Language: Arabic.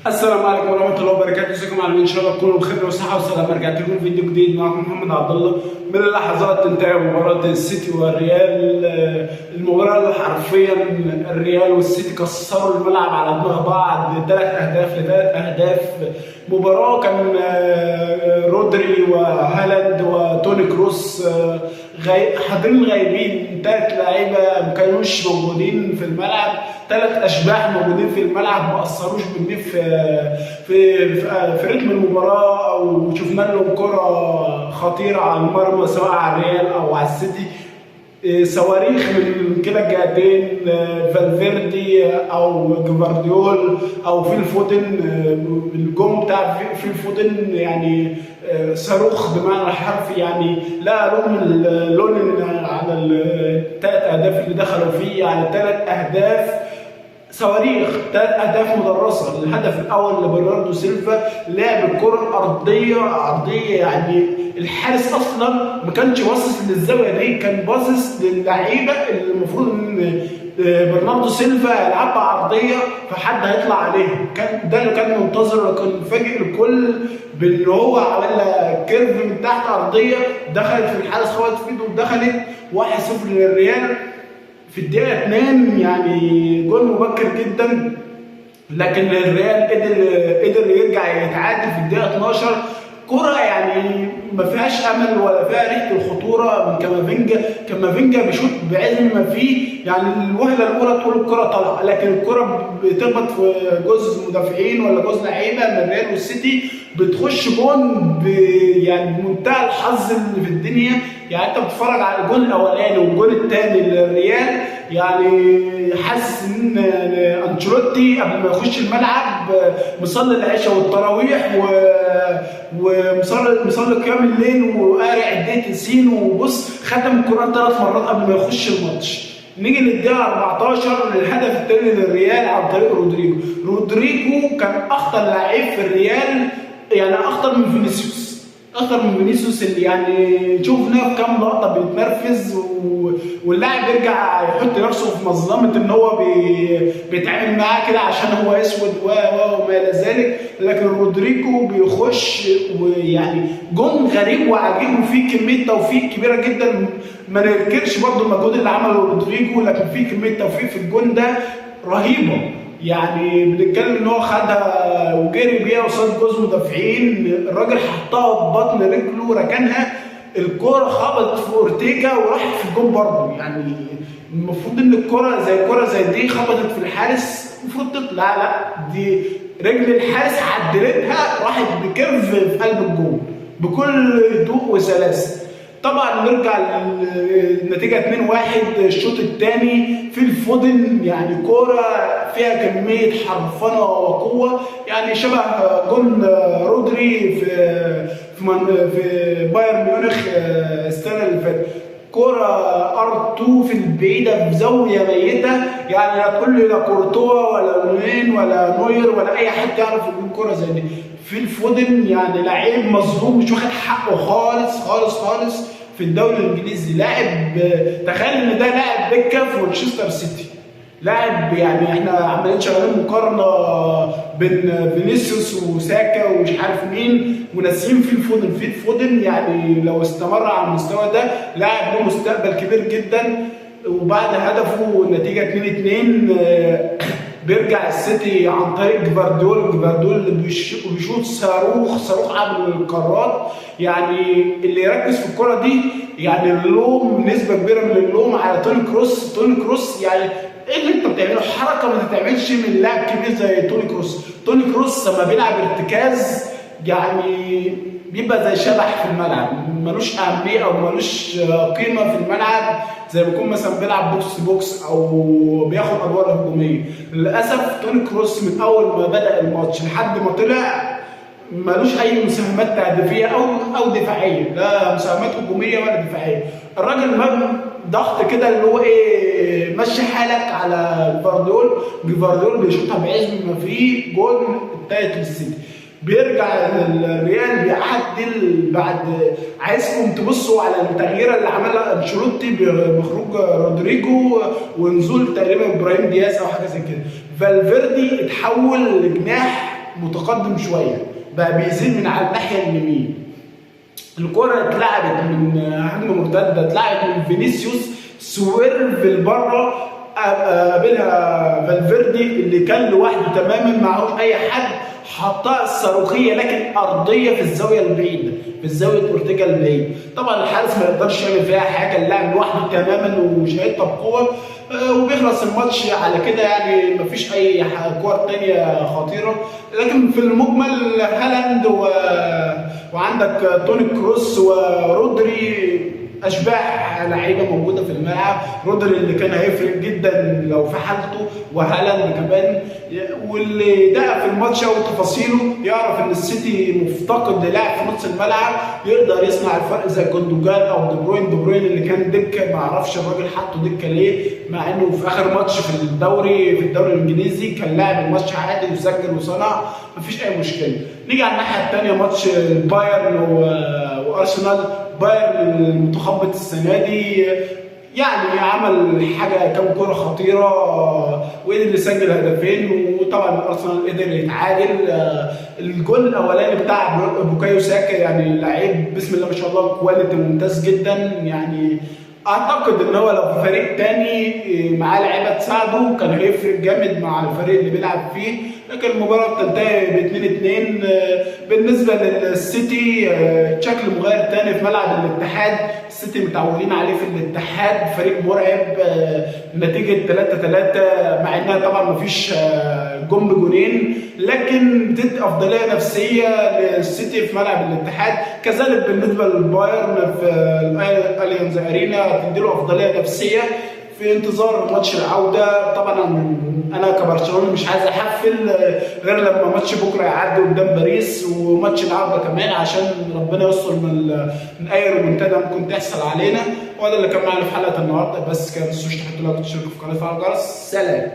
السلام عليكم ورحمه الله وبركاته. ازيكم عاملين؟ ان شاء الله تكونوا بخير وصحه وسلامه. رجعت لكم فيديو جديد، معكم محمد عبد الله. من اللحظات انتهى مباراه السيتي والريال، المباراه اللي حرفيا الريال والسيتي كسروا الملعب على دماغ بعض 3 اهداف ل3 اهداف. مباراه كان رودري وهالاند وتوني كروس حاضرين غايبين، 3 لعيبه ما كانوش موجودين في الملعب، 3 اشباح موجودين في الملعب ما اثروش بالنسبه في رتم المباراه، او شفنا لهم كره خطيره على المرمى سواء على الريال او على السيتي. صواريخ من كده الجهتين، فالفيردي او جفارديول او فيل فودن. الجون بتاع فيل فودن يعني صاروخ بمعنى الحرفي، يعني لا لون على ال3 اهداف اللي دخلوا فيه، يعني 3 اهداف صواريخ، 3 اهداف مدرسه. الهدف الاول لبرناردو سيلفا لعب الكره عرضيه، يعني الحارس اصلا ما كانش باصص للزاويه دي، كان باصص للعيبه اللي المفروض ان برناردو سيلفا يلعبها عرضيه فحد هيطلع عليها، كان ده اللي كان منتظر، وكان فاجئ الكل بان هو عمل كيرف من تحت عرضيه دخلت في الحارس، خبطت في ايده ودخلت 1-0 للريال في الدقيقه 2. يعني جول مبكر جدا، لكن الريال قدر يرجع يتعادل في الدقيقه 12. كرة يعني ما فيهاش امل ولا فيها ريحه الخطوره من كامافينجا بيشوط بعزم ما فيه، يعني الوهله الاولى تقول الكرة طالعه، لكن الكرة بتخبط في جزء مدافعين ولا جزء لعيبه من الريال والسيتي، بتخش جون يعني بمنتهى الحظ اللي في الدنيا. يعني انت بتتفرج على الجون الاولاني والجون الثاني للريال، يعني حاسس ان انشيلوتي قبل ما يخش الملعب مصلي العشاء والتراويح ومصلي قيام الليل وقارع اديه سين، وبص ختم القران 3 مرات قبل ما يخش الماتش. نيجي للدقيقه 14 للهدف الثاني للريال عن طريق رودريجو كان اخطر لعيب في الريال، يعني اخطر من فينيسيوس اللي يعني شفناه في كام لقطه بيتنرفز، واللاعب يرجع يحط نفسه في مظلمه ان هو بيتعامل معاه كده عشان هو اسود وما الى ذلك، لكن رودريجو بيخش ويعني جون غريب وعجيب وفيه كميه توفيق كبيره جدا. ما ننكرش برضه المجهود اللي عمله رودريجو، لكن فيه كميه توفيق في الجون ده رهيبه. يعني بنتكلم ان هو خدها وجري بيها قصاد جوز مدافعين، الراجل حطها ببطن رجله ركنها، الكوره خبطت في اورتيجا وراحت في الجون برضه. يعني المفروض ان الكوره زي دي خبطت في الحارس المفروض تطلع، لا دي رجل الحارس عدلتها راحت بكيرف في قلب الجون بكل هدوء وسلاسه. طبعا نرجع للنتيجه 2-1. الشوط الثاني في الفودن، يعني كوره فيها كميه حرفنه وقوه، يعني شبه جون رودري في بايرن ميونخ السنه اللي فاتت. كوره ار2 في البعيده بزاويه ميته، يعني لا تقول لي لا كورتوا ولا نوين ولا نوير ولا اي حد يعرف يجيب كوره زي دي. في الفودن يعني لعيب مظلوم مش واخد حقه خالص في الدوري الانجليزي. لاعب تخيل ان ده لاعب دكه في مانشستر سيتي، لاعب يعني احنا عمالين شغالين مقارنه بين فينيسيوس وساكا ومش عارف مين وناسيين في الفودن. يعني لو استمر على المستوى ده لاعب له مستقبل كبير جدا. وبعد هدفه النتيجه 2-2 بيرجع السيتي عن طريق جفارديول اللي بيشوط صاروخ عبر القارات. يعني اللي يركز في الكره دي، يعني اللوم نسبه كبيره من اللوم على توني كروس. يعني ايه اللي انت بتعمله؟ حركه ما تتعملش من لاعب كبير زي توني كروس لما بيلعب ارتكاز يعني بيبقى زي شبح في الملعب، ملوش اهميه او ملوش قيمه في الملعب، زي ما يكون مثلا بيلعب بوكس بوكس او بياخد ادوار هجوميه. للاسف توني كروس من اول ما بدا الماتش لحد ما طلع ملوش اي مساهمات تهديفيه او دفاعيه، لا مساهمات هجوميه ولا دفاعيه. الراجل مبني ضغط كده اللي هو ايه، مشي حالك على جفارديول بيشوطها بعزم ما فيه. جول الثالث للسيتي. بيرجع الريال بيعدل بعد، عايزكم تبصوا على التغييره اللي عملها انشيلوتي بخروج رودريجو ونزول تقريبا ابراهيم دياز او حاجه زي كده. فالفيردي اتحول لجناح متقدم شويه، بقى بيزيد من على الناحيه اليمين. الكرة اتلعبت من هجمه مرتده، اتلعبت من فينيسيوس، سويرف لبره، قابلها فالفيردي اللي كان لوحده تماما معهوش اي حد، حطها الصاروخيه لكن ارضيه في الزاويه البعيده، في زاويه اورتيجا البعيد. طبعا الحارس ما يقدرش يعمل فيها حاجه، اللاعب لوحده تماما ومش هيطلع بقوه، وبيخلص الماتش على كده. يعني مفيش اي كور ثانيه خطيره. لكن في المجمل هالاند وعندك توني كروس ورودري اشباح لعيبه موجوده في الملعب. رودري اللي كان هيفرق جدا لو في حالته، وهالاند كمان، واللي دقق في الماتش او تفاصيله يعرف ان السيتي مفتقد للاعب في نص الملعب يقدر يصنع الفرق زي جوندوجان او دي بروين اللي كان دكه، ما اعرفش الراجل حطه دكه ليه، مع انه في اخر ماتش في الدوري الانجليزي كان لاعب الماتش عادي وسجل وصنع، مفيش اي مشكله. نيجي على الناحيه الثانيه، ماتش بايرن وارسنال. بايرن المتخبط السنه دي يعني عمل حاجه كام كره خطيره وقدر يسجل هدفين، وطبعا ارسنال قدر يتعادل. الجول الاولاني بتاع بوكايو ساكا يعني لعيب بسم الله ما شاء الله، كواليتي ممتاز جدا. يعني اعتقد ان هو لو في فريق تاني معاه لعيبه تساعده كان هيفرق جامد مع الفريق اللي بيلعب فيه. لكن المباراه بتنتهي ب 2-2. بالنسبه للسيتي شكل مغاير تاني في ملعب الاتحاد. السيتي متعودين عليه في الاتحاد، فريق مرعب. نتيجه 3-3 مع انها طبعا مفيش جون بجونين، لكن بتدي افضليه نفسيه للسيتي في ملعب الاتحاد. كذلك بالنسبه للبايرن في الاليانز ارينا تديله افضليه نفسيه في انتظار ماتش العوده. طبعا انا كبرشلوني مش عايز احفل غير لما ماتش بكره يعدي قدام باريس، وماتش العوده كمان عشان ربنا يستر من اي ريمونتادا ممكن تحصل علينا. وده اللي كان معانا في حلقه النهارده، بس كان ما تنسوش تحطوا لايك وتشتركوا في قناه الجرس. سلام.